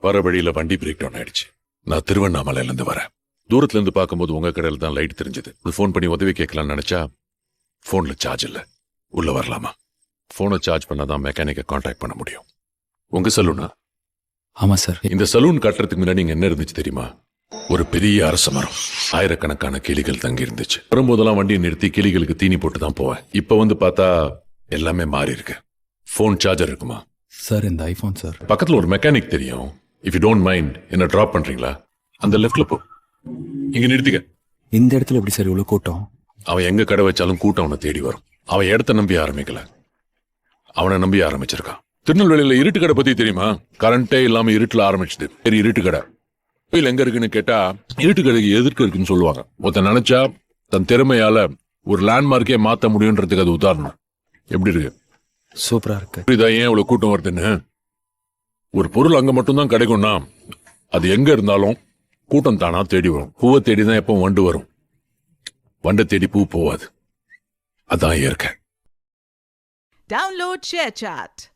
வர வழியில வண்டி பிரேக் டவுன் ஆயிடுச்சு. நான் திருவண்ணாமலையில இருந்து வரேன். தூரத்துல இருந்து பார்க்கும்போது உங்க கடையில தான் லைட் தெரிஞ்சது. ஃபோன் பண்ணி உதவி கேட்கலாம்னு நினைச்சா போன்ல சார்ஜ் இல்ல. உள்ள வரலாமா? போனை சார்ஜ் பண்ணாதான் மெக்கானிக்கை கான்டாக்ட் பண்ண முடியும். உங்க சலூனா? ஆமா சார். இந்த சலூன் கட்டுறதுக்கு முன்னாடி இங்க என்ன இருந்துச்சு தெரியுமா? ஒரு பெரிய அரச மரம், ஆயிரக்கணக்கான கிளிகள் தங்கி இருந்துச்சு. வரும்போதெல்லாம் வண்டியை நிறுத்தி கிளிகளுக்கு தீனி போட்டு தான் போவேன். இப்ப வந்து பார்த்தா எல்லாமே மாறி இருக்கு. போன் சார்ஜர் இருக்குமா சார்? இந்த ஐபோன் சார். பக்கத்துல ஒரு மெக்கானிக் தெரியும். இஃப் யூ டோன்ட் மைண்ட் என்ன டிராப் பண்றீங்களா? அந்த லெஃப்ட்ல போ. இங்க நிறுத்திக்க. இந்த இடத்துல எப்படி சார் இவ்வளவு கூட்டம்? அவன் எங்க கடை வச்சாலும் கூட்டம் அவனை தேடி வரும். அவன் இடத்த நம்பி ஆரம்பிக்கல, அவனை நம்பி ஆரம்பிச்சிருக்கான். திருநெல்வேலியில இருட்டு கடை பத்தி தெரியுமா? கரண்டே இல்லாம இருட்டுல ஆரம்பிச்சது. சரி, இருட்டு கடை கோயில் எங்க இருக்குன்னு கேட்டா இருட்டு கடைக்கு எதிர்க்க இருக்குன்னு சொல்லுவாங்க. ஒருத்தன் நினைச்சா தன் திறமையால ஒரு லேண்ட்மார்க்கே மாத்த முடியும்ன்றதுக்கு அது உதாரணம். எப்படி இருக்கு? சூப்பரா இருக்கு. இதான் ஏன் இவ்வளவு கூட்டம் வருதுன்னு. ஒரு பொருள் அங்க மட்டும்தான் கிடைக்கும்னா அது எங்க இருந்தாலும் கூட்டம் தானா தேடி வரும். பூவை தேடிதான் எப்போ வண்டு வரும். வண்டை தேடி பூ போவாது. அதான் இயற்கை. Download ShareChat.